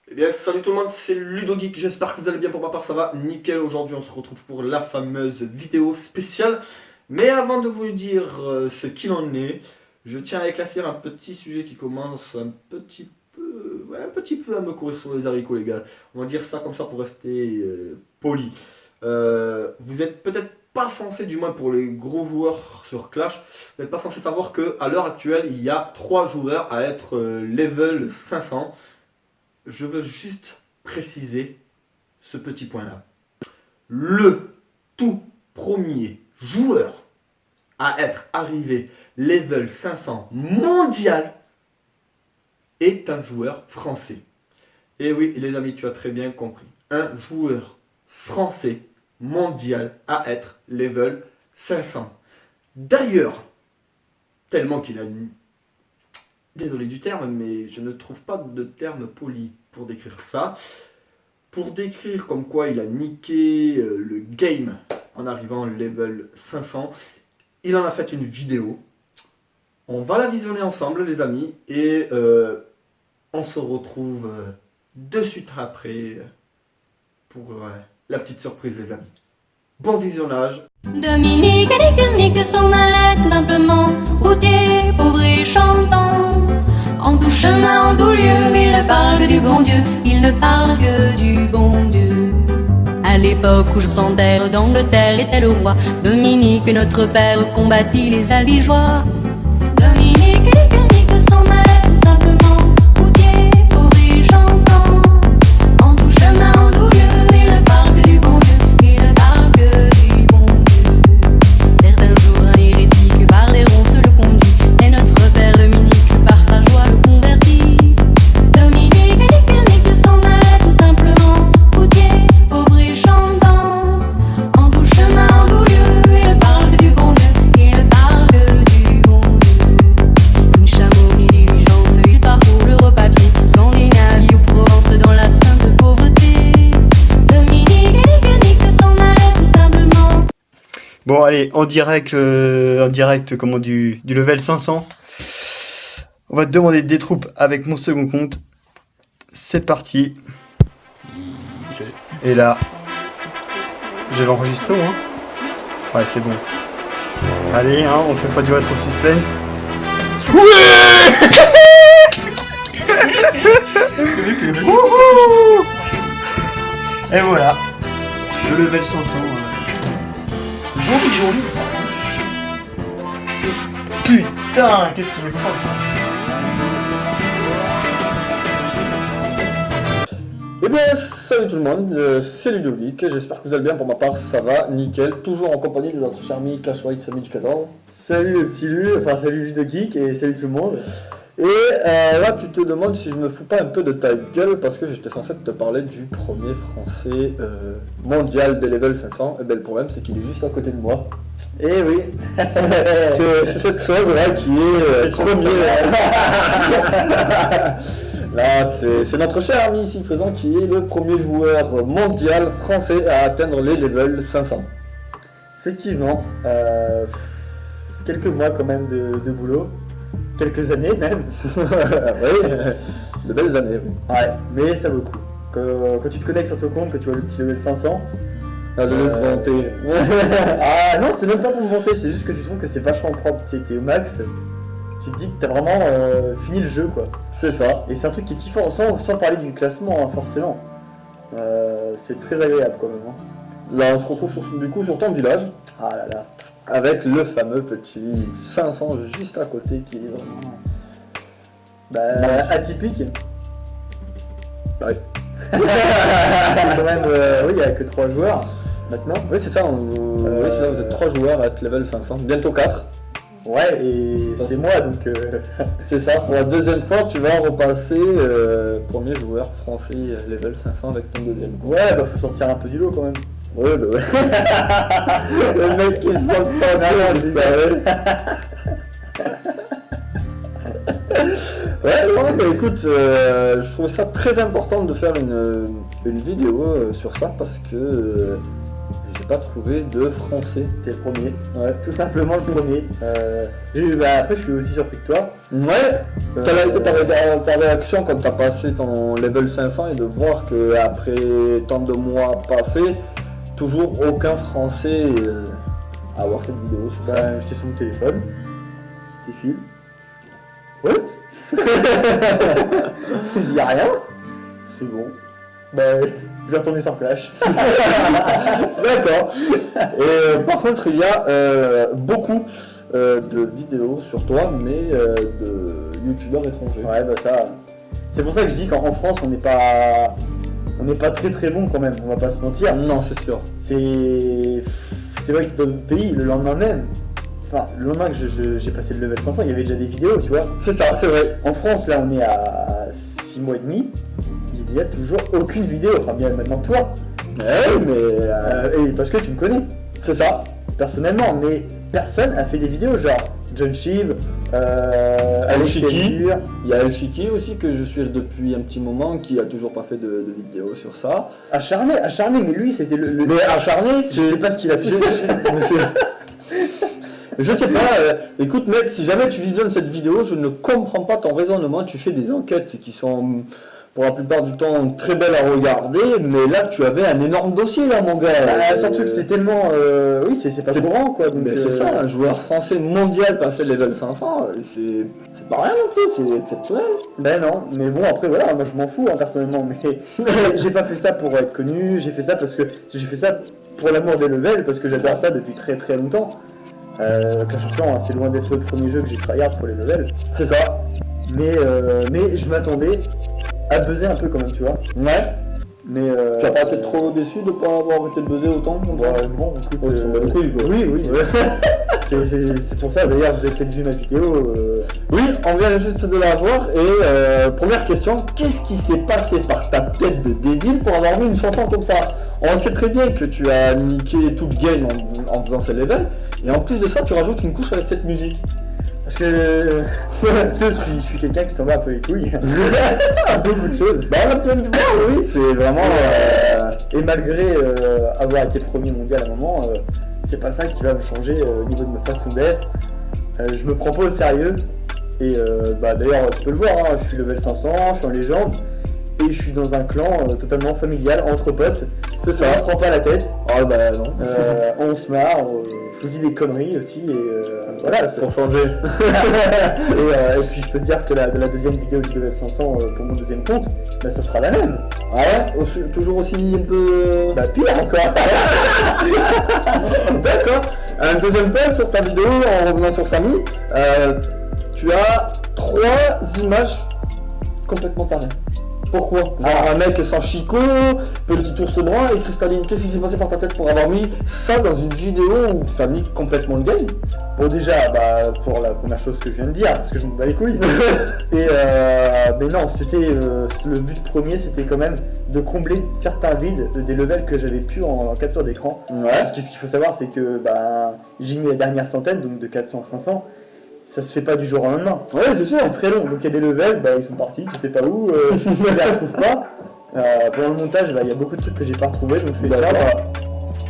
Eh bien, salut tout le monde, c'est Ludogeek, j'espère que vous allez bien, pour ma part ça va nickel. Aujourd'hui on se retrouve pour la fameuse vidéo spéciale. Mais avant de vous dire ce qu'il en est, je tiens à éclaircir un petit sujet qui commence un petit peu à me courir sur les haricots les gars. On va dire ça comme ça pour rester poli. Vous êtes peut-être pas censé, du moins pour les gros joueurs sur Clash, vous n'êtes pas censé savoir qu'à l'heure actuelle il y a 3 joueurs à être level 500. Je veux juste préciser ce petit point-là. Le tout premier joueur à être arrivé level 500 mondial est un joueur français. Et oui, les amis, tu as très bien compris. Un joueur français mondial à être level 500. D'ailleurs, tellement qu'il a une... Désolé du terme, mais je ne trouve pas de terme poli pour décrire ça. Pour décrire comme quoi il a niqué le game en arrivant level 500, il en a fait une vidéo. On va la visionner ensemble les amis et on se retrouve de suite après pour la petite surprise les amis. Bon visionnage. Dominique nique s'en allait tout simplement, routier, pauvre et chantant. En doux chemin, en doux lieu, il ne parle que du bon Dieu, il ne parle que du bon Dieu. À l'époque où Sander d'Angleterre était le roi, Dominique, notre père, combattit les albigeois. Dominique nique s'en allait tout simplement, routier, pauvre et chantant. En doux chemin, en doux lieu, il ne parle que du bon Dieu, il ne parle que du bon Dieu. Certains jours un hérétique par des ronces le conduit, et notre père Dominique par sa joie le convertit. Dominique nique s'en allait tout simplement, routier, pauvre et chantant. En doux chemin, en doux lieu, il ne parle que du bon Dieu, il ne parle que du bon Dieu. Ni chameau ni diligence, il parcourt l'Europe à pied, Scandinavie ou Provence dans la sainte pauvreté. Dominique nique s'en allait tout simplement. Bon, allez, en direct comment, du level 500. On va te demander des troupes avec mon second compte. C'est parti. Et là, j'avais enregistré ou hein? Ouais, c'est bon. Allez, hein, on fait pas durer trop le suspense. Wouhou! Et voilà, le level 500. Joli ça. Putain, qu'est-ce qu'il est fort. Eh bien, salut tout le monde, c'est Ludogeek, j'espère que vous allez bien, pour ma part ça va, nickel, toujours en compagnie de notre cher ami Clash White 2014. Salut le petit Lu, enfin salut Ludogeek et salut tout le monde. Et là tu te demandes si je me fous pas un peu de ta gueule parce que j'étais censé te parler du premier français mondial des level 500, et bien le problème c'est qu'il est juste à côté de moi. Eh oui, C'est cette chose là qui est premier. Là, c'est notre cher ami ici présent qui est le premier joueur mondial français à atteindre les levels 500. effectivement, quelques mois quand même de boulot, quelques années même. Oui, de belles années. Oui. Ouais, mais ça vaut le coup. Quand tu te connectes sur ton compte, que tu vois le petit level 500. Ah, de se vanter. Ah non, c'est même pas pour me vanter, c'est juste que tu trouves que c'est vachement propre, tu sais, t'es au max. Tu te dis que t'as vraiment fini le jeu quoi. C'est ça. Et c'est un truc qui est kiffant, sans parler du classement hein, forcément. C'est très agréable quand même. Hein. Là, on se retrouve du coup sur ton village. Ah là là. Avec le fameux petit 500 juste à côté qui est vraiment... Atypique. Ouais. Quand même, oui, il n'y a que 3 joueurs maintenant. Oui, c'est ça, oui, c'est ça, vous êtes 3 joueurs à être level 500, bientôt 4. Ouais, et c'est moi donc. C'est ça, pour la deuxième fois, tu vas repasser premier joueur français level 500 avec ton deuxième coup. Ouais, bah faut sortir un peu du lot quand même. Ouais, bah ouais. Le mec qui se moque pas bien, vous savez. Ouais, non, mais écoute, je trouvais ça très important de faire une vidéo sur ça parce que j'ai pas trouvé de français. T'es le premier. Ouais. Tout simplement le premier. Après, je suis aussi surpris que toi. Ouais. Quelle a été ta réaction quand t'as passé ton level 500 et de voir que après tant de mois passés, toujours aucun français à avoir fait de vidéo sur ça? Bah, j'étais sur mon téléphone. Des fils. What? Il y a rien. C'est bon. Bah, je vais retourner sur Flash. D'accord. Et par contre, il y a beaucoup de vidéos sur toi, mais de youtubeurs étrangers. Ouais, bah ça. C'est pour ça que je dis qu'en France, on n'est pas très très bon quand même. On va pas se mentir. Non, c'est sûr. C'est vrai que dans notre pays, le lendemain même. Enfin, le lendemain que j'ai passé le level 500, il y avait déjà des vidéos, tu vois. C'est ça, c'est vrai. En France, là, on est à 6 mois et demi. Il n'y a toujours aucune vidéo. Enfin, bien maintenant que toi. Ouais, mais Et parce que tu me connais. c'est ça. Personnellement, mais personne a fait des vidéos genre John Shiv, Alex Chiki. Kelly. Il y a El Chiki aussi que je suis depuis un petit moment qui a toujours pas fait de vidéo sur ça. Acharné, mais lui c'était le. Mais acharné, Je sais pas ce qu'il a fait. je sais pas, écoute mec, si jamais tu visionnes cette vidéo, je ne comprends pas ton raisonnement, tu fais des enquêtes qui sont pour la plupart du temps très belles à regarder, mais là tu avais un énorme dossier là mon gars. Surtout que c'était tellement. Oui, c'est pas courant quoi. Donc, Mais c'est ça, un joueur français mondial passer level 500, c'est pas rien non plus, c'est exceptionnel. Ben non, mais bon après voilà, moi je m'en fous hein, personnellement, mais j'ai pas fait ça pour être connu, j'ai fait ça parce que j'ai fait ça pour l'amour des levels, parce que j'adore ça depuis très très longtemps. Clash of Clans, hein, c'est loin d'être le premier jeu que j'ai tryhard pour les levels. C'est ça. Mais je m'attendais à buzzer un peu quand même, tu vois. Ouais. Mais Tu as pas été trop déçu de pas avoir été buzzer autant comme ça? bon, écoute, Ouais, ils sont bonnes couilles, quoi. oui. c'est pour ça d'ailleurs, vous avez peut-être vu ma vidéo. Oui, on vient juste de la voir et première question, qu'est-ce qui s'est passé par ta tête de débile pour avoir mis une chanson comme ça? On sait très bien que tu as niqué tout le game en faisant ces levels et en plus de ça tu rajoutes une couche avec cette musique. Parce que je suis quelqu'un qui s'en va un peu les couilles. Beaucoup de choses. Bah on a bien de voir, oui, c'est vraiment... Et malgré avoir été premier mondial à un moment, c'est pas ça qui va me changer au niveau de ma façon d'être. Je me prends pas au sérieux. Et d'ailleurs, tu peux le voir, hein, je suis level 500, je suis en légende. Et je suis dans un clan totalement familial, entre potes. C'est ça. On se prend pas la tête. Oh bah non. On se marre, je vous dis des conneries aussi. Et voilà, c'est Pour changer. et puis je peux te dire que la deuxième vidéo du level 500 pour mon deuxième compte, bah, ça sera la même. Ah ouais, toujours aussi un peu... Bah pire encore. D'accord. Un deuxième point sur ta vidéo, en revenant sur Samy, tu as 3 images complètement tarées. Pourquoi? Genre un mec sans chicot, petit ours noir et cristalline. Qu'est-ce qui s'est passé par ta tête pour avoir mis ça dans une vidéo où ça nique complètement le game? Bon déjà, pour la première chose que je viens de dire, parce que je me bats les couilles. Et mais non, c'était le but premier, c'était quand même de combler certains vides des levels que j'avais pu en capture d'écran. Ouais. Parce que ce qu'il faut savoir, c'est que j'ai mis la dernière centaine, donc de 400 à 500. Ça se fait pas du jour au lendemain. Ouais, c'est sûr. C'est très long. Donc il y a des levels, ils sont partis, tu sais pas où, je les retrouve pas. Pendant le montage, il y a beaucoup de trucs que j'ai pas retrouvés, donc je fais ça.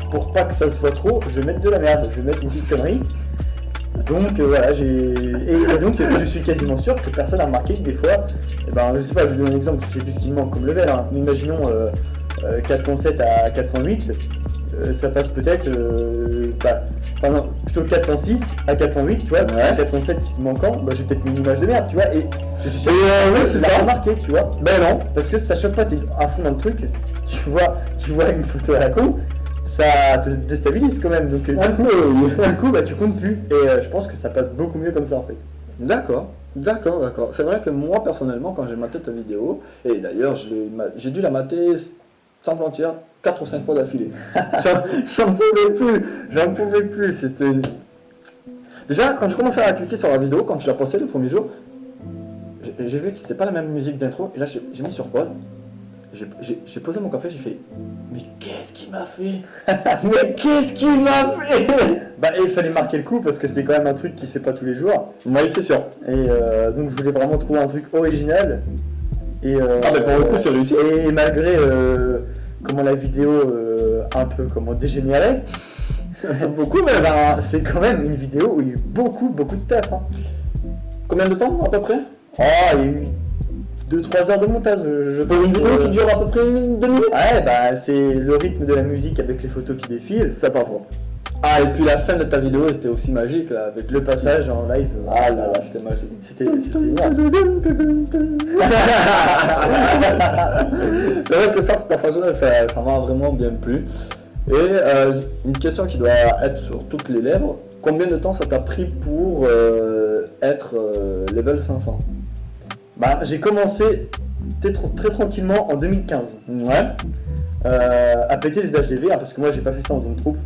Pour pas que ça se voit trop, je vais mettre de la merde, je vais mettre une petite connerie. Donc voilà, et donc je suis quasiment sûr que personne n'a remarqué que des fois, je sais pas, je vous donne un exemple, je sais plus ce qu'il me manque comme level, hein. Imaginons 407 à 408, ça passe peut-être, plutôt 406 à 408, tu vois, 407 manquant, j'ai peut-être mis une image de merde, tu vois, et je suis sûr que c'est ça remarqué, tu vois. Ben non, parce que ça choque pas, t'es à fond dans le truc, tu vois une photo à la con, ça te déstabilise quand même, donc du coup, tu comptes plus, et je pense que ça passe beaucoup mieux comme ça en fait. D'accord. C'est vrai que moi personnellement, quand j'ai maté ta vidéo, et d'ailleurs j'ai dû la mater sans mentir 4 ou 5 fois d'affilée. J'en pouvais plus, c'était... Déjà, quand je commençais à cliquer sur la vidéo, quand je l'ai postée le premier jour, j'ai vu que c'était pas la même musique d'intro, et là j'ai mis sur pause, j'ai posé mon café, j'ai fait mais qu'est-ce qu'il m'a fait? Mais qu'est-ce qu'il m'a fait? Et il fallait marquer le coup parce que c'est quand même un truc qui se fait pas tous les jours. Oui, c'est sûr. Et donc je voulais vraiment trouver un truc original. Et pour le coup c'est réussi. Et malgré comment la vidéo un peu comment dégénérée. Beaucoup, mais ben, c'est quand même une vidéo où il y a eu beaucoup de taf. Hein. Combien de temps à peu près? Oh, il y a eu 2-3 heures de montage. Pour une vidéo qui dure à peu près 2 minutes? Ouais, bah c'est le rythme de la musique avec les photos qui défilent, ça part propre. Ah, et puis la fin de ta vidéo c'était aussi magique là, avec Le passage en live. Ah là là, c'était magique. C'était énorme. C'est vrai que ça, ce passage-là, ça m'a vraiment bien plu. Et une question qui doit être sur toutes les lèvres, combien de temps ça t'a pris pour être level 500? Bah, j'ai commencé très tranquillement en 2015. Ouais, À péter les HDV, hein, parce que moi j'ai pas fait ça en zone troupe.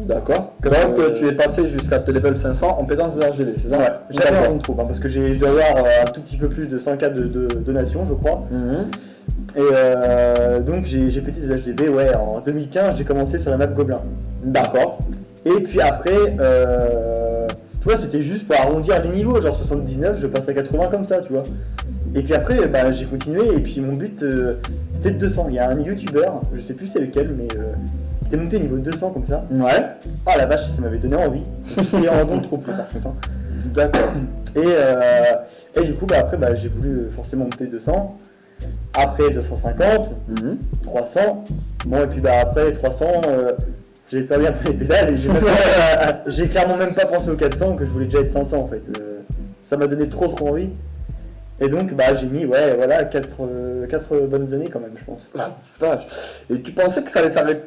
d'accord. Comme, Donc tu es passé jusqu'à te level 500 en pétant des RGB, c'est ça? Ouais, j'ai fait en D'accord. zone troupe, hein, parce que j'ai dû avoir un tout petit peu plus de 100K de donations, je crois. Mhm. Et donc j'ai pété des HDV, ouais, en 2015 j'ai commencé sur la map Gobelin. D'accord. Et puis après, tu vois, c'était juste pour arrondir les niveaux, genre 79, je passe à 80 comme ça, tu vois. Et puis après, bah, j'ai continué, et puis mon but, c'était de 200. Il y a un youtubeur, je sais plus c'est lequel, mais il était monté niveau 200 comme ça. Ouais. Oh la vache, ça m'avait donné envie. C'était en don trop par contre. Hein. D'accord. Et du coup, bah, après, bah, j'ai voulu forcément monter 200. Après 250, Mhm. 300. Bon, et puis bah, après 300, j'ai perdu un peu les pédales et j'ai clairement même pas pensé aux 400, que je voulais déjà être 500 en fait. Ça m'a donné trop envie. Et donc, bah, j'ai mis, ouais, voilà, 4 bonnes années quand même, je pense. La vache. Et tu pensais que ça allait s'arrêter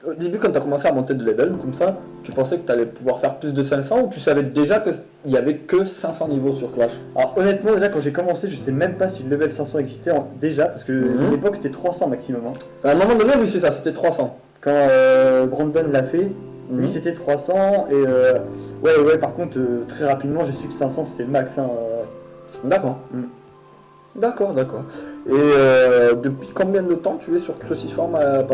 au début quand tu as commencé à monter de level comme ça, tu pensais que tu allais pouvoir faire plus de 500 ou tu savais déjà qu'il n'y avait que 500 niveaux sur Clash? Alors honnêtement, déjà quand j'ai commencé, je sais même pas si le level 500 existait déjà, parce que à l'époque c'était 300 maximum. Hein. À un moment donné, oui, c'est ça, c'était 300. Quand Brandon l'a fait, lui c'était 300 et ouais, par contre très rapidement j'ai su que 500 c'était le max. Hein, D'accord. D'accord. Et depuis combien de temps tu es sur Cruciform à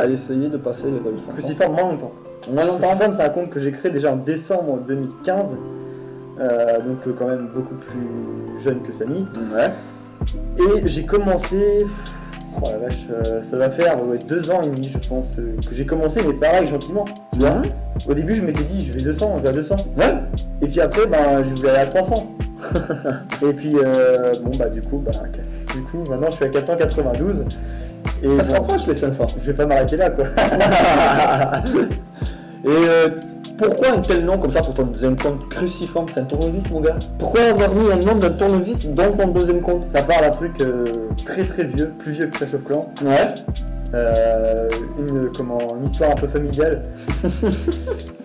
essayer de passer les level 500? Cruciform moins longtemps. Moins longtemps. Cruciform c'est un compte que j'ai créé déjà en décembre 2015, donc quand même beaucoup plus jeune que Samy. Ouais. Et j'ai commencé, oh la vache, ça va faire 2 ans et demi je pense que j'ai commencé, mais pareil gentiment, tu vois. Au début je m'étais dit je vais 200, je vais à 200. Ouais. Et puis après ben je voulais aller à 300. Et puis bon bah du coup maintenant je suis à 492. Et Ça se bon, rapproche les 500. je vais pas m'arrêter là quoi. Et pourquoi un tel nom comme ça pour ton deuxième compte? Cruciforme, c'est un tournevis mon gars. Pourquoi avoir mis un nom d'un tournevis dans ton deuxième compte? Ça part d'un truc très vieux, plus vieux que Clash of Clans. Ouais. Une histoire un peu familiale.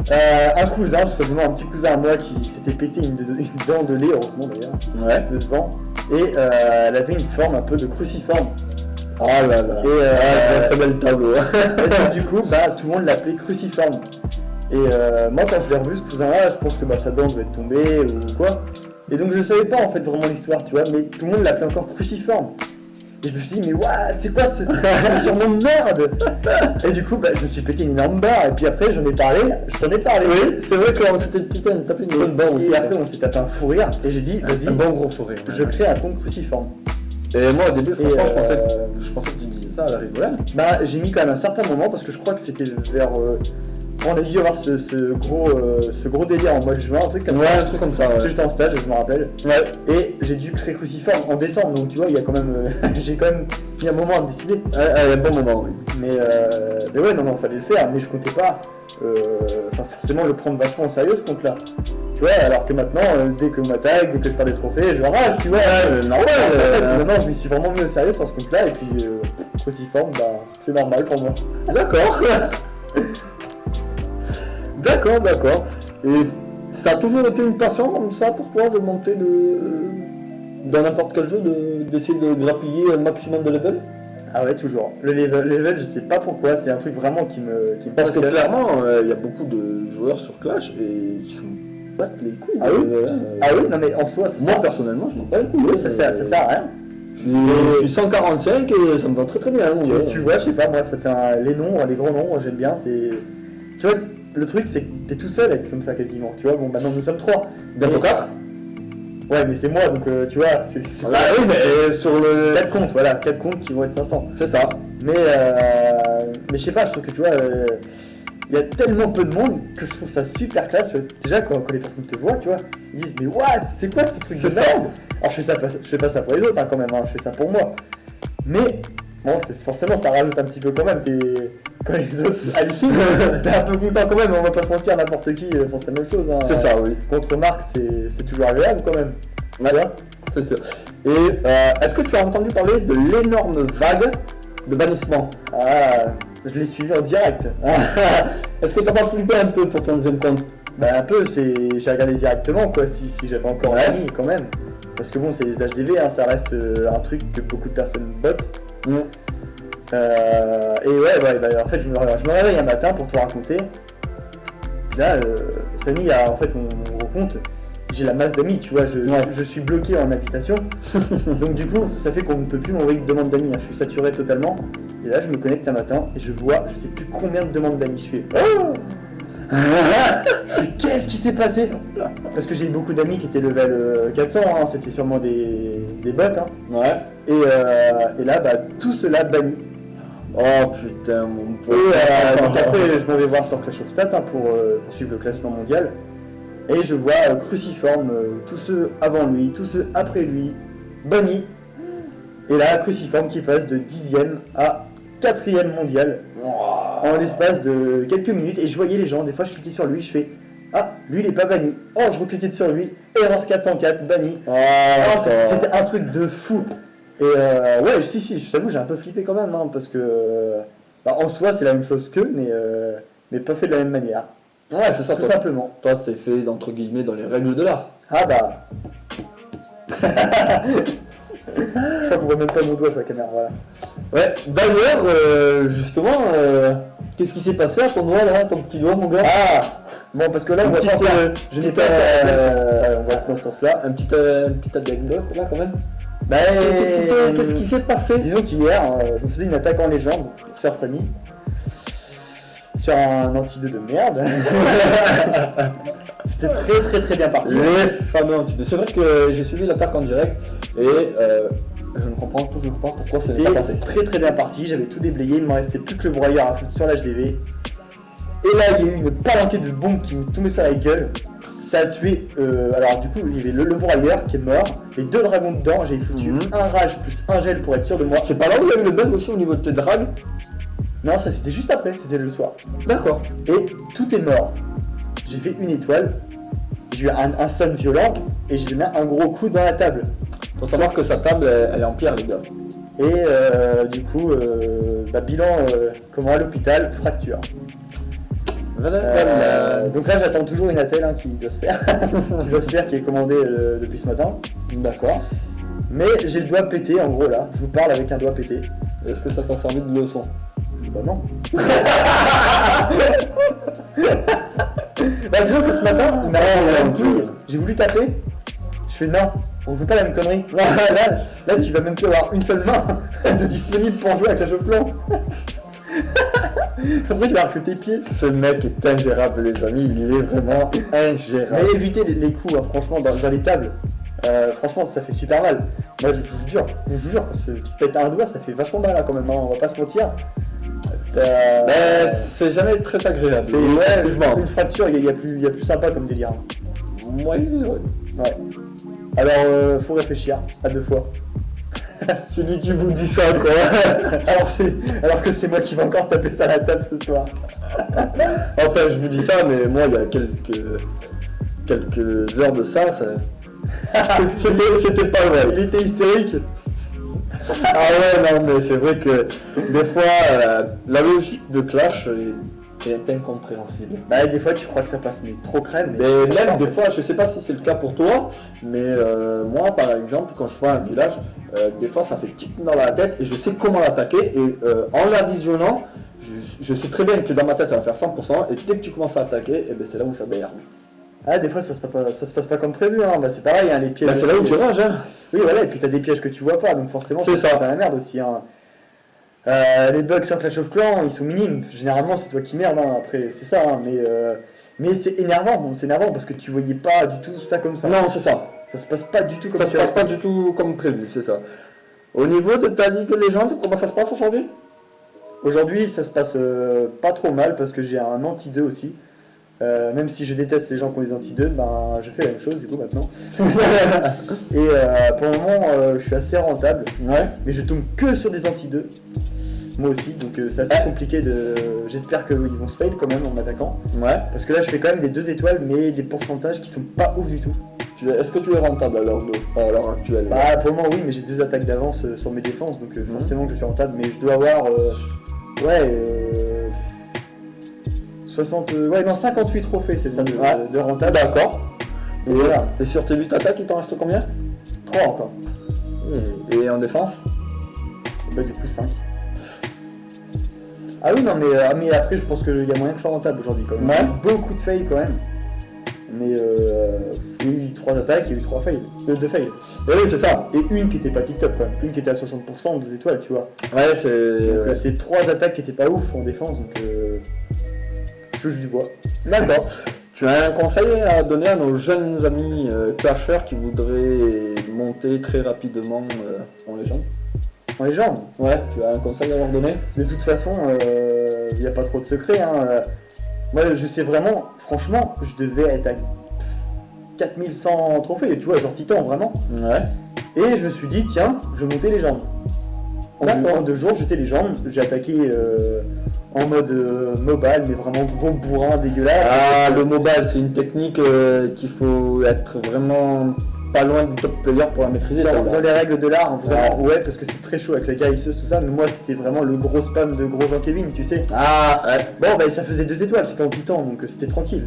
Un cousin, tout simplement un petit cousin à moi qui s'était pété une dent de lait, heureusement d'ailleurs, Ouais. de devant, et elle avait une forme un peu de cruciforme. Oh là là. Et très bel tableau. et donc, du coup, bah, tout le monde l'appelait cruciforme. Et moi quand je l'ai revu ce cousin là, je pense que bah, sa dent devait être tombée ou quoi. Et donc je savais pas en fait vraiment l'histoire, tu vois, mais tout le monde l'appelait encore cruciforme. Et je me suis dit mais what, c'est quoi ce surnom de merde? Et du coup bah, je me suis pété une énorme barre et puis après je t'en ai parlé. Oui, c'est vrai qu'on s'était putain tapé une bonne barre aussi. Et après on s'est tapé un fou rire et j'ai dit un vas-y, bon gros sourire. je crée un compte cruciforme. Et moi au début, franchement, Et, je pensais que tu disais ça à la rigolade. Bah j'ai mis quand même un certain moment parce que je crois que c'était vers... on a dû avoir ce gros délire en mois de juin, un truc comme Ouais, ça. un truc comme ça. Parce que Ouais. j'étais en stage, je me rappelle. Ouais. Et j'ai dû créer Cruciforme en décembre, donc tu vois, il y a quand même, j'ai quand même mis un moment à me décider. Ouais, un bon moment, oui. Mais ouais, non, fallait le faire, mais je comptais pas forcément le prendre vachement au sérieux ce compte-là. Tu vois, alors que maintenant, dès que ma tag, dès que je perds des trophées, je rage, tu vois. normal. Maintenant, je m'y suis vraiment mis au sérieux sur ce compte-là, et puis Cruciforme, bah, c'est normal pour moi. D'accord. D'accord. Et ça a toujours été une passion comme ça pour toi de monter dans n'importe quel jeu, d'essayer de grappiller un maximum de level? Ah ouais, toujours. Le level, je sais pas pourquoi, c'est un truc vraiment qui me Parce que passionne. clairement, il y a beaucoup de joueurs sur Clash et qui s'en battent les couilles. Ah oui Ah oui, non mais en soi, ça Moi sert. personnellement, je m'en bats les couilles. Oui, ça sert à rien. Je suis 145 et ça me va très bien. Tu vois, je sais pas, moi, ça fait les gros nombres, j'aime bien, c'est... Tu vois, le truc, c'est que t'es tout seul à être comme ça quasiment, tu vois, bon, maintenant nous sommes 3. Bientôt 4. Ouais, mais c'est moi, donc tu vois, c'est Ah oui, mais sur le... 4 comptes, voilà, 4 comptes qui vont être 500. C'est ça. Mais je sais pas, je trouve que tu vois, il y a tellement peu de monde que je trouve ça super classe. Tu vois. Déjà, quand les personnes te voient, tu vois, ils disent, mais what, c'est quoi ce truc de C'est ça. merde? Alors je fais pas ça pour les autres, hein, quand même, hein, je fais ça pour moi. Mais, bon, forcément, ça rajoute un petit peu quand même. Quand les autres hallucinent, t'es un peu content quand même, on va pas se mentir, n'importe qui pense la même chose. Hein. C'est ça, oui. Contre Marc, c'est toujours agréable quand même. Voilà, c'est sûr. Et est-ce que tu as entendu parler de l'énorme vague de bannissement? Ah, je l'ai suivi en direct. Est-ce que tu n'as pas flippé un peu pour ton deuxième compte? Bah un peu, j'ai regardé directement quoi, si j'avais encore Ouais. un ami quand même. Parce que bon, c'est les HDV, hein, ça reste un truc que beaucoup de personnes bottent. Et ouais, bah, en fait, je me réveille un matin pour te raconter. Puis là, Samy a en fait mon compte. J'ai la masse d'amis, tu vois, je suis bloqué en invitation. Donc du coup, ça fait qu'on ne peut plus m'envoyer de demande d'amis, hein, je suis saturé totalement. Et là, je me connecte un matin et je vois, je sais plus combien de demandes d'amis je fais. Oh je fais, qu'est-ce qui s'est passé? Parce que j'ai eu beaucoup d'amis qui étaient level 400, hein, c'était sûrement des bots. Hein. Ouais. Et là, bah, tout cela banni. Oh putain, mon Et pote. donc après, je m'en vais voir sur Clash of Stats hein, pour suivre le classement mondial. Et je vois Cruciforme, tous ceux avant lui, tous ceux après lui, bannis. Et là, Cruciforme qui passe de 10e à 4e mondial en l'espace de quelques minutes. Et je voyais les gens, des fois je cliquais sur lui, je fais ah, lui il est pas banni. Oh, je recliquais sur lui, erreur 404, banni. Oh, c'était un truc de fou. Et ouais, si, je t'avoue, j'ai un peu flippé quand même, hein, parce que en soi c'est la même chose qu'eux, mais pas fait de la même manière. Ouais, c'est ça, Tout toi. simplement. Toi, c'est fait, entre guillemets, dans les règles de l'art. Ah bah. Je crois qu'on voit même pas mon doigt sur la caméra, voilà. Ouais, d'ailleurs, justement, qu'est-ce qui s'est passé à ton doigt là, ton petit doigt, mon gars? Ah bon, parce que là, on Une voit petite, pas je n'ai petite, pas. On va se dans ce sens-là. une petite anecdote là quand même. Bah, Qu'est-ce qui s'est passé? disons qu'hier, je me faisais une attaque en légende, Sœur Samy, sur un antidote de merde. C'était très bien parti. Les fameux antidotes. C'est vrai que j'ai suivi l'attaque en direct et je ne comprends toujours pas pourquoi ça n'est pas passé. C'était très bien parti, j'avais tout déblayé, il me restait plus que le broyeur sur l'HDV. Et là, il y a eu une palanquée de bombes qui me tombaient sur la gueule. Ça a tué, alors du coup, il y avait le broyeur qui est mort, les 2 dragons dedans, j'ai foutu un rage plus un gel pour être sûr de moi. C'est pas là où il y a eu le bug aussi au niveau de tes drags? Non, ça c'était juste après, c'était le soir. D'accord. Et tout est mort. J'ai fait une étoile, j'ai eu un stun violent et j'ai donné un gros coup dans la table. Faut savoir que sa table, elle est en pierre, les gars. Et du coup, bilan comment à l'hôpital, fracture. Donc là j'attends toujours une attelle hein, qui doit se faire, qui est commandée depuis ce matin. D'accord. Mais j'ai le doigt pété en gros là, je vous parle avec un doigt pété. Est-ce que ça t'a servi de leçon? Bah non. Bah disons que ce matin, il m'a un couille, j'ai voulu taper, je fais non, on fait pas la même connerie. Là tu vas même plus avoir une seule main de disponible pour jouer avec la jeu plan. Après, il a que tes pieds. Ce mec est ingérable, les amis, il est vraiment ingérable. Mais évitez les coups, hein, franchement, dans les tables. Franchement, ça fait super mal. Moi, je vous jure, parce que tu te pètes un doigt, ça fait vachement mal, hein, quand même, hein, on va pas se mentir. C'est jamais très agréable. C'est ouais, une fracture, il y a plus sympa comme délire. Hein. Ouais. Alors, faut réfléchir à 2 fois. C'est lui qui vous dit ça, quoi. alors que c'est moi qui vais encore taper ça à la table ce soir. Enfin, je vous dis ça, mais moi, il y a quelques heures de ça, c'était pas vrai. Il était hystérique. Ah ouais, non, mais c'est vrai que des fois, la logique de Clash est incompréhensible. Bah, des fois, tu crois que ça passe mais trop crème. Mais même des fois, je sais pas si c'est le cas pour toi, mais moi, par exemple, quand je vois un village, des fois, ça fait tic dans la tête et je sais comment l'attaquer. Et en la visionnant, je sais très bien que dans ma tête, ça va faire 100%. Et dès que tu commences à attaquer, et ben, c'est là où ça béarde. Ah, des fois, ça se passe pas comme prévu. Hein. Bah, c'est pareil, hein, les pièges. Bah, c'est là où tu rages, hein. Oui, voilà, et puis t'as des pièges que tu vois pas, donc forcément, C'est ça. pas la merde aussi. Hein. Les bugs sur Clash of Clans, ils sont minimes. Généralement, c'est toi qui merde. Hein. Après, c'est ça. Hein. Mais c'est énervant. Bon, c'est énervant parce que tu voyais pas du tout ça comme ça. Non, c'est ça. Ça se passe pas du tout comme Ça se passe pas du tout comme prévu, c'est ça. Au niveau de ta Ligue Légende, comment ça se passe aujourd'hui? Aujourd'hui, ça se passe pas trop mal parce que j'ai un anti-2 aussi. Même si je déteste les gens qui ont des anti-2, ben je fais la même chose du coup maintenant. Et pour le moment, je suis assez rentable, Ouais. mais je tombe que sur des anti-2. Moi aussi, donc c'est assez compliqué de. J'espère qu'ils vont se fail quand même en m'attaquant. Ouais. Parce que là, je fais quand même des 2 étoiles, mais des pourcentages qui sont pas ouf du tout. Est-ce que tu es rentable à l'heure actuelle? Bah, pour le moment, oui, mais j'ai 2 attaques d'avance sur mes défenses, donc forcément que je suis rentable, mais je dois avoir. 58 trophées, c'est ça, de rentable. D'accord. Et voilà, Et sur tes 8 attaques, il t'en reste combien? 3 encore. Et en défense? Bah, du coup, 5. Ah oui, non, mais après, je pense qu'il y a moyen que je sois rentable aujourd'hui quand même. Ouais. Beaucoup de fails quand même. Mais il y a eu 3 attaques, il y a eu 2 fails. Oui, c'est ça. Et une qui était pas tip top quand même. Une qui était à 60%, 2 étoiles, tu vois. Ouais, Donc c'est 3 attaques qui étaient pas ouf en défense, donc je touche du bois. D'accord. Tu as un conseil à donner à nos jeunes amis clashers qui voudraient monter très rapidement en légende? En légende, Ouais, tu as un conseil à leur donner? de toute façon, il n'y a pas trop de secret. Moi, je sais vraiment, franchement, je devais être à 4100 trophées, tu vois, genre titan, vraiment. Ouais. Et je me suis dit, tiens, je vais monter légende. En 2 jours, j'étais légende. J'ai attaqué en mode mobile, mais vraiment gros bourrin, dégueulasse. Ah, le mobile, c'est une technique qu'il faut être vraiment pas loin du top player pour la maîtriser. Dans les règles de l'art, vraiment, ouais, parce que c'est très chaud avec la guérisseuse, tout ça, mais moi c'était vraiment le gros spam de gros Jean-Kevin, tu sais. Ah, ouais. Bon, bah ça faisait 2 étoiles, c'était en titan, donc c'était tranquille.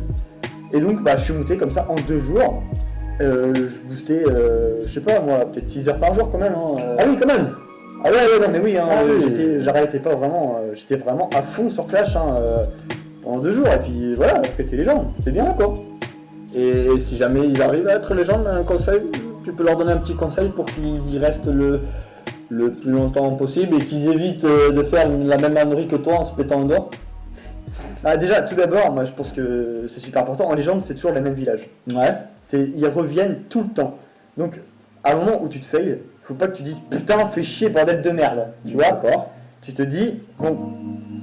Et donc, bah je suis monté comme ça en 2 jours. Je boostais, je sais pas moi, peut-être 6 heures par jour quand même. Ah oui, quand même. Ah ouais, non, mais oui, Ah oui. j'arrêtais pas vraiment, j'étais vraiment à fond sur Clash pendant 2 jours, et puis voilà, c'était légende, c'est bien quoi. Et si jamais ils arrivent à être légendes, un conseil, tu peux leur donner un petit conseil pour qu'ils y restent le plus longtemps possible et qu'ils évitent de faire la même ânerie que toi en se pétant en dehors. Ah, déjà, tout d'abord, moi je pense que c'est super important, en légende c'est toujours les mêmes villages. Ouais. Ils reviennent tout le temps. Donc, à un moment où tu te failles, faut pas que tu dises putain, fais chier, bordel de merde. Tu vois, D'accord. tu te dis, bon,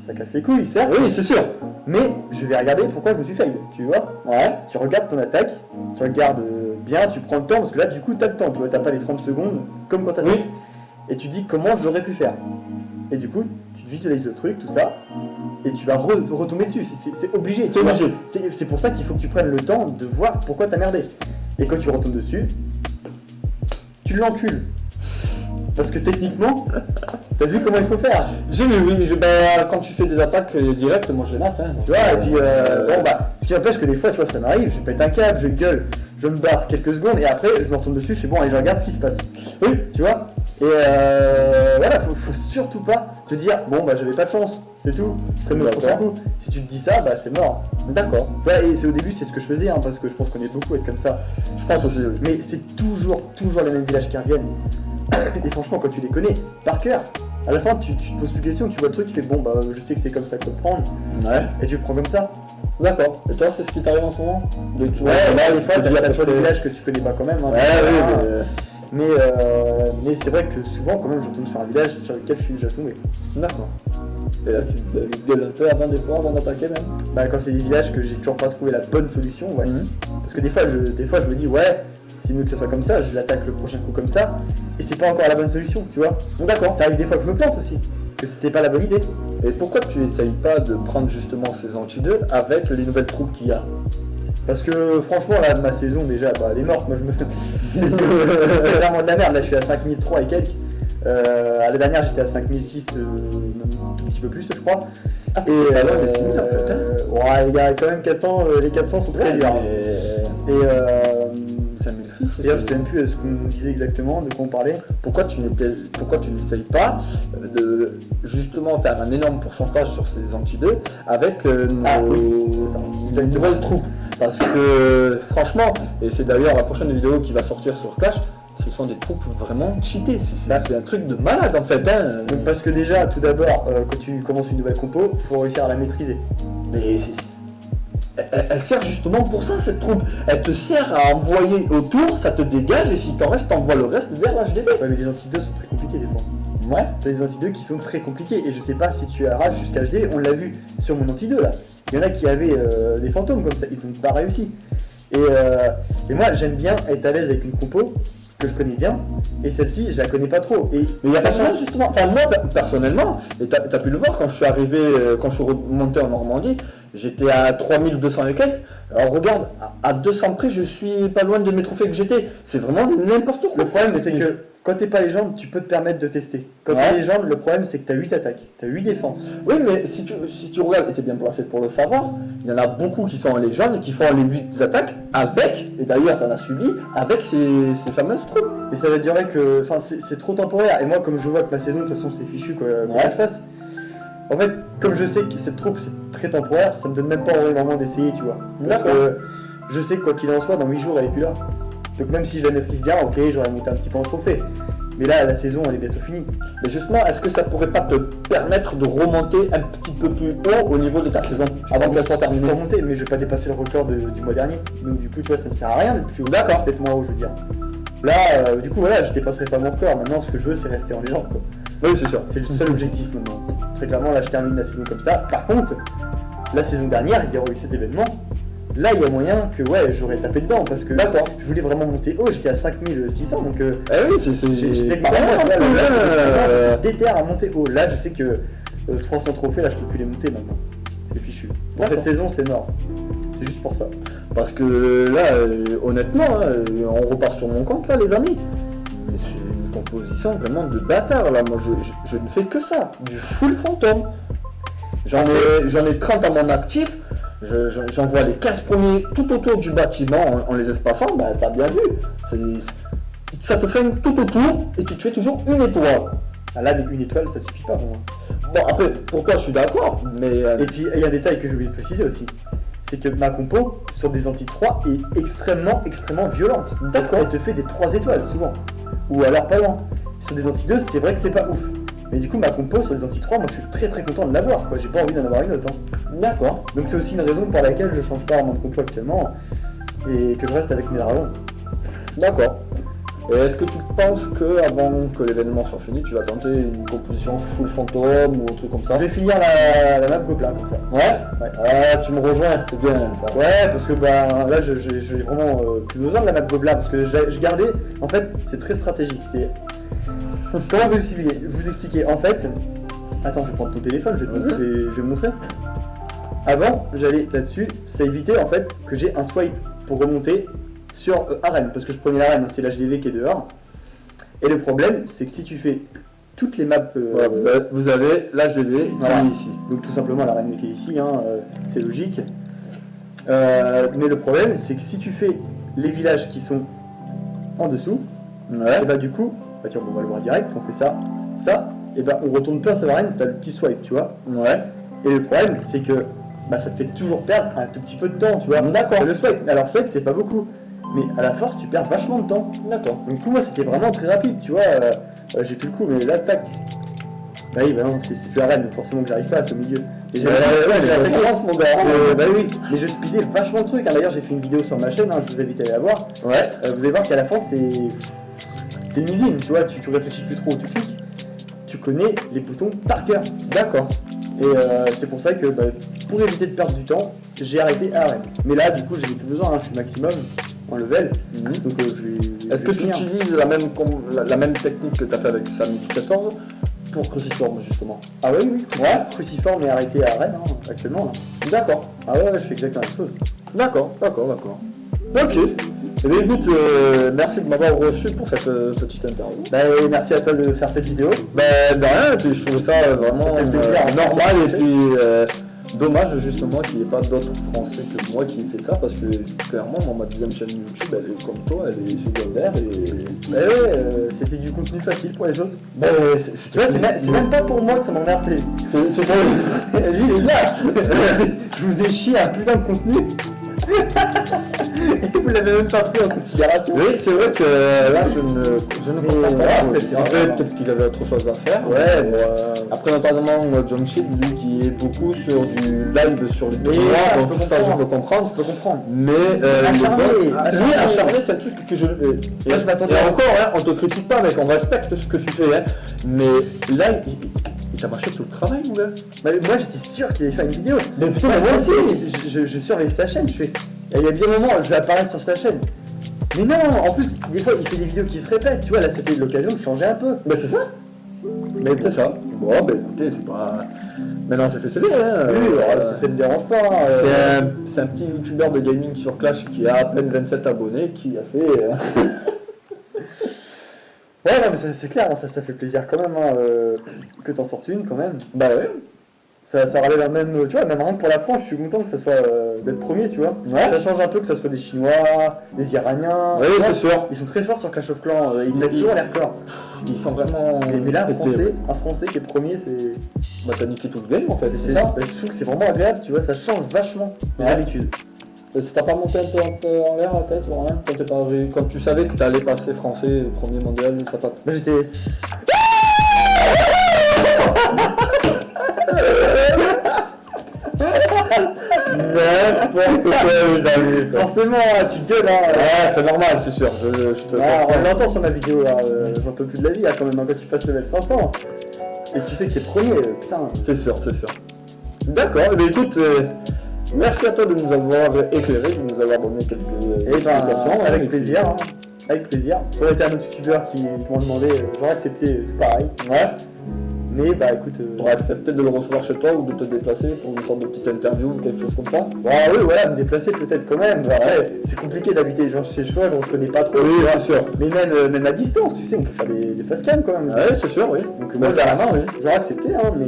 ça casse les couilles, certes, Oui, c'est sûr. mais je vais regarder pourquoi je me suis fail. Tu vois, Ouais. tu regardes ton attaque, tu regardes bien, tu prends le temps, parce que là, du coup, t'as le temps, tu vois, t'as pas les 30 secondes, comme quand t'attaques. Oui. Et tu dis comment j'aurais pu faire. Et du coup, tu te visualises le truc, tout ça, et tu vas retomber dessus, c'est obligé. C'est tu vois. obligé. C'est pour ça qu'il faut que tu prennes le temps de voir pourquoi t'as merdé. Et quand tu retombes dessus, tu l'encules. Parce que techniquement, t'as vu comment il faut faire. J'ai vu, oui, quand tu fais des attaques directes, moi je les mate. Hein, Tu vois, et puis bon bah, ce qui n'empêche que des fois, tu vois, ça m'arrive, je pète un câble, je gueule, je me barre quelques secondes, et après, je me retourne dessus, je fais bon, allez, je regarde ce qui se passe. Oui, tu vois. Et voilà, faut surtout pas te dire, bon bah, j'avais pas de chance, c'est tout, je ferai le prochain coup. Si tu te dis ça, bah, c'est mort. D'accord. Ouais, et c'est au début, c'est ce que je faisais, hein, parce que je pense qu'on est beaucoup à être comme ça. Je pense aussi. Mais c'est toujours les mêmes villages qui reviennent. Et franchement, quand tu les connais par cœur, à la fin, tu te poses plus de questions, tu vois le truc, tu fais bon, bah, je sais que c'est comme ça qu'il faut le prendre, Ouais. et tu le prends comme ça. D'accord. Et toi, c'est ce qui t'arrive en ce moment? Ouais, là, des fois, tu as des villages que tu connais pas quand même. Hein, mais c'est vrai que souvent, quand même, je tombe sur un village sur lequel je suis déjà tombé. D'accord. Et là, tu gueules un peu avant des fois, avant d'attaquer même? Bah, quand c'est des villages que j'ai toujours pas trouvé la bonne solution, ouais. Mhm. Parce que des fois, je me dis, ouais, c'est mieux que ça soit comme ça, je l'attaque le prochain coup comme ça, et c'est pas encore la bonne solution, tu vois. Donc d'accord, ça arrive des fois que je me plante aussi, que c'était pas la bonne idée. Et pourquoi tu n'essayes pas de prendre justement ces anti-2 avec les nouvelles troupes qu'il y a? Parce que franchement, là, ma saison déjà, bah, elle est morte, moi je me... c'est vraiment de la merde, là je suis à 5003 et quelques. À la dernière j'étais à 5006, même un tout petit peu plus je crois. Et ouais, mais c'est nul, en fait, hein. ouais, il y a quand même 400, les 400 sont très durs. Et 5006, d'ailleurs je sais même plus ce qu'on disait exactement, de quoi on parlait. Pourquoi tu n'essayes pas de justement faire un énorme pourcentage sur ces anti-2 avec nos nouvelles troupes? Parce que franchement, et c'est d'ailleurs la prochaine vidéo qui va sortir sur Clash, ce sont des troupes vraiment cheatées. C'est un truc de malade en fait. Hein. Donc parce que déjà, tout d'abord, quand tu commences une nouvelle compo, faut réussir à la maîtriser. Mais elle sert justement pour ça, cette troupe. Elle te sert à envoyer autour, ça te dégage, et si t'en restes, t'envoies le reste vers l'HDV. Ouais, mais les anti-2 sont très compliqués des fois. Ouais. T'as des anti-2 qui sont très compliqués, et je sais pas si tu arraches jusqu'à HD, on l'a vu sur mon anti-2 là. Il y en a qui avaient des fantômes comme ça, ils ont pas réussi. Et moi j'aime bien être à l'aise avec une compo que je connais bien, et celle-ci je la connais pas trop. Et Mais il n'y a pas de chance justement. Enfin moi personnellement, et t'as pu le voir quand je suis arrivé, quand je suis remonté en Normandie, j'étais à 3200 et quelques. Alors regarde, à 200 près, je suis pas loin de mes trophées que j'étais. C'est vraiment n'importe quoi. le problème c'est que quand t'es pas légende, tu peux te permettre de tester. Quand Ouais. t'es légende, le problème c'est que t'as 8 attaques, t'as 8 défenses. Oui, mais si tu regardes, et t'es bien placé pour le savoir, il y en a beaucoup qui sont en légende et qui font les 8 attaques avec, et d'ailleurs t'en as subi, avec ces fameuses troupes. Et ça veut dire que c'est trop temporaire. Et moi, comme je vois que ma saison, de toute façon, c'est fichu quoi Ouais. que je fasse. En fait, comme je sais que cette troupe c'est très temporaire, ça me donne même pas envie vraiment d'essayer, tu vois. Parce D'accord. que je sais que quoi qu'il en soit, dans 8 jours, elle est plus là. Donc même si je la maîtrise bien, ok, j'aurais monté un petit peu en trophée. Mais là, la saison, elle est bientôt finie. Mais justement, est-ce que ça pourrait pas te permettre de remonter un petit peu plus haut au niveau de ta saison avant qu'elle soit Je terminée? peux remonter, mais je vais pas dépasser le record du mois dernier. Donc du coup, tu vois, ça me sert à rien d'être plus haut. D'accord, peut-être moins haut, je veux dire. Là, du coup, voilà, je dépasserai pas mon record. Maintenant, ce que je veux, c'est rester en légende, quoi. Oui, c'est sûr. C'est le seul objectif maintenant. Très clairement, là je termine la saison comme ça. Par contre, la saison dernière, il y aurait eu cet événement. Là, il y a moyen que ouais, j'aurais tapé dedans parce que je voulais vraiment monter haut. J'étais à 5600 donc Eh oui, j'étais pareil, déter à monter haut. Là, je sais que 300 trophées, là je peux plus les monter maintenant. C'est fichu. Pour cette saison, c'est mort. C'est juste pour ça. Parce que là, honnêtement, hein, on repart sur mon compte là, les amis. Mais c'est une composition vraiment de bâtard là. Moi, je ne fais que ça, du full fantôme. J'en ai 30 à mon actif. J'envoie les 15 premiers tout autour du bâtiment en les espaçant. Bah, t'as bien vu. Ça te fait tout autour et tu te fais toujours une étoile. Ah, là, une étoile, ça suffit pas pour moi. Bon, après, pour toi, je suis d'accord, mais Et puis, il y a un détail que j'ai oublié de préciser aussi. C'est que ma compo, sur des anti-3, est extrêmement violente. D'accord. Elle te fait des 3 étoiles, souvent. Ou alors pas loin. Sur des anti-2, c'est vrai que c'est pas ouf. Mais du coup, ma compo sur les anti-3, moi je suis très content de l'avoir, quoi. J'ai pas envie d'en avoir une autre. Hein. d'accord. Donc c'est aussi une raison pour laquelle je change pas vraiment de compo actuellement. Et que je reste avec mes dragons. D'accord. Et est-ce que tu penses que avant que l'événement soit fini, tu vas tenter une composition full fantôme ou un truc comme ça? Je vais finir la map Gobelin comme ça. Ouais. Ouais. Ah, tu me rejoins, c'est bien ça. Ouais, parce que bah, là j'ai vraiment plus besoin de la map Gobelin parce que je gardais. En fait, c'est très stratégique. C'est comment vous expliquer. En fait, attends, je vais prendre ton téléphone, je vais me montrer. Avant, j'allais là-dessus, ça évitait en fait que j'ai un swipe pour remonter sur arène, parce que je prenais l'arène, c'est l'HDV qui est dehors. Et le problème, c'est que si tu fais toutes les maps, Voilà, vous avez l'HDV voilà. qui est ici. Donc tout simplement l'arène qui est ici, hein, c'est logique. Mais le problème, c'est que si tu fais les villages qui sont en dessous, Ouais. et bah du coup, bah tiens, on va le voir direct, on fait ça, et bah on retourne pas sur l'arène, t'as le petit swipe, tu vois. Ouais. Et le problème, c'est que bah, ça te fait toujours perdre un tout petit peu de temps, tu vois. D'accord. Le swipe, alors c'est vrai que c'est pas beaucoup, mais à la force, tu perds vachement de temps. D'accord. Donc, du coup, moi, c'était vraiment très rapide, tu vois. J'ai plus le coup, mais là, tac. Bah oui, bah non, c'est plus arène, donc forcément que j'arrive pas à ce milieu. Et j'ai j'ai la préférence, mon gars. bah oui, mais je speedais vachement le truc. Hein. D'ailleurs, j'ai fait une vidéo sur ma chaîne, hein, je vous invite à aller la voir. Ouais. Vous allez voir qu'à la fin, c'est une usine, tu vois. Tu réfléchis plus trop, tu cliques. Tu connais les boutons par cœur. D'accord. Et c'est pour ça que bah, pour éviter de perdre du temps, j'ai arrêté à arène. Mais là, du coup, j'ai plus besoin, hein, je suis maximum en level. Donc je vais. Est-ce que tu utilises la même technique que tu as fait avec Sammy 14 pour Cruciforme justement? Ah oui, ouais, Cruciforme est arrêté à arène hein, actuellement. Là. D'accord. Ah ouais, je fais exactement la même chose. D'accord. Ok. Eh bien écoute, merci de m'avoir reçu pour cette petite interview. Bah, merci à toi de faire cette vidéo. Ben de rien, et puis je trouve ça vraiment Ça fait plaisir. normal et puis dommage justement qu'il n'y ait pas d'autres Français que moi qui aient fait ça parce que clairement moi, ma deuxième chaîne YouTube elle est comme toi, elle est secondaire et... Bah ouais, c'était du contenu facile pour les autres. Ben, Tu vois, c'est même pas pour moi que ça m'emmerde, c'est pour les gars. Je vous ai chié un putain de contenu. Vous l'avez même pas pris en considération. Oui, c'est vrai que là, je ne comprends pas. après, c'est Après, vrai, peut-être qu'il avait autre chose à faire. Ouais, Après, notamment, Jamshid, lui, qui est beaucoup sur du live sur les Mais tournois, ça, donc ça, je peux comprendre. je peux comprendre. Mais Acharné, lui, acharné, c'est un truc que je. Et, Moi, je m'attendais et à- encore, hein, on te critique pas, mec, on respecte ce que tu fais, hein. Mais là, il t'a marché tout le travail, mon gars. Bah, moi j'étais sûr qu'il allait faire une vidéo. Mais putain, Moi, moi aussi, je surveille sa chaîne, je fais. Il y a bien un moment, je vais apparaître sur sa chaîne. Mais non, en plus, des fois il fait des vidéos qui se répètent, tu vois, là c'était l'occasion de changer un peu. Bah, c'est ça. Mais c'est ça. Bon, bah écoutez, c'est pas. Maintenant, c'est fait CD, hein. Oui, alors, ça ne me dérange pas. C'est un petit youtubeur de gaming sur Clash qui a à peine 27 abonnés qui a fait. Ouais, non, mais c'est clair, ça fait plaisir quand même, hein, que t'en sortes une quand même. Bah ouais. Ça relève la même, tu vois, même rien que pour la France, je suis content que ça soit d'être premier, tu vois. Ouais. Ça change un peu que ça soit des Chinois, des Iraniens. Oui, tu vois. c'est sûr. Ils sont très forts sur Clash of Clans, ils mettent souvent les records. Ils sont vraiment. Mais là, pétés. un Français qui est premier, c'est. Bah, t'as niqué tout le game en fait, C'est c'est ça. ça. Je trouve que c'est vraiment agréable, tu vois, ça change vachement Ouais. d'habitude. T'as pas monté un peu en l'air la tête ou rien quand tu savais que t'allais passer français premier mondial, t'as pas. Là j'étais. N'importe quoi, les amis. Quoi. Forcément, tu gueules, hein. Ouais, c'est normal, c'est sûr. Je te Ah, on l'entend sur ma vidéo là, j'en peux plus de la vie là quand même, hein, quand tu passes level 500. Et tu sais que t'es premier, putain. C'est sûr, c'est sûr. D'accord, eh bien, écoute, merci à toi de nous avoir éclairé, de nous avoir donné quelques Et ben, explications. avec Et puis- plaisir, hein. Avec plaisir. Ça aurait été un autre youtubeur qui m'ont demandé, j'aurais accepté tout pareil. Ouais, Mais bah écoute. t'aurais accepté de le recevoir chez toi ou de te déplacer pour une sorte de petite interview ou quelque chose comme ça. Bah oui, voilà, me déplacer peut-être quand même. Bah, ouais, c'est compliqué d'habiter les gens chez soi, on se connaît pas trop. Oui, tu vois. c'est sûr. Mais même à distance, tu sais, on peut faire des facecam quand même. Ouais, c'est sûr, oui. Donc Moi, moi, carrément, oui. j'aurais accepté, hein, mais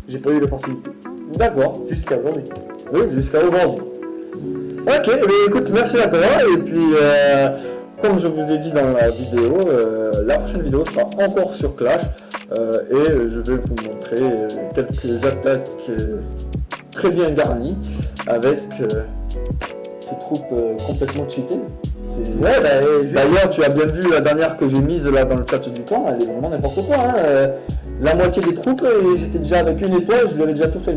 j'ai pas eu l'opportunité. D'accord. Jusqu'à aujourd'hui. Oui, jusqu'à aujourd'hui. Ok, mais écoute, merci à toi. Et puis, comme je vous ai dit dans la vidéo, la prochaine vidéo sera encore sur Clash. Et je vais vous montrer quelques attaques très bien garnies avec ces troupes complètement cheatées. Ouais, bah, D'ailleurs, tu as bien vu la dernière que j'ai mise là dans le chat du camp, elle est vraiment n'importe quoi. Hein. La moitié des troupes, et j'étais déjà avec une étoile, je lui avais déjà tout fait.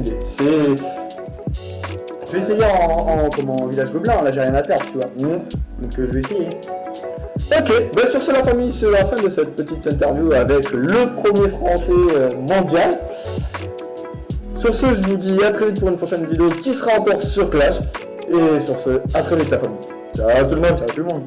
je vais essayer en village gobelin, là j'ai rien à perdre, tu vois. Donc je vais essayer. Ok, ben sur ce la famille, c'est la fin de cette petite interview avec le premier français mondial. Sur ce, je vous dis à très vite pour une prochaine vidéo qui sera encore sur Clash. Et sur ce, à très vite la famille. Ciao tout le monde. Ciao tout le monde.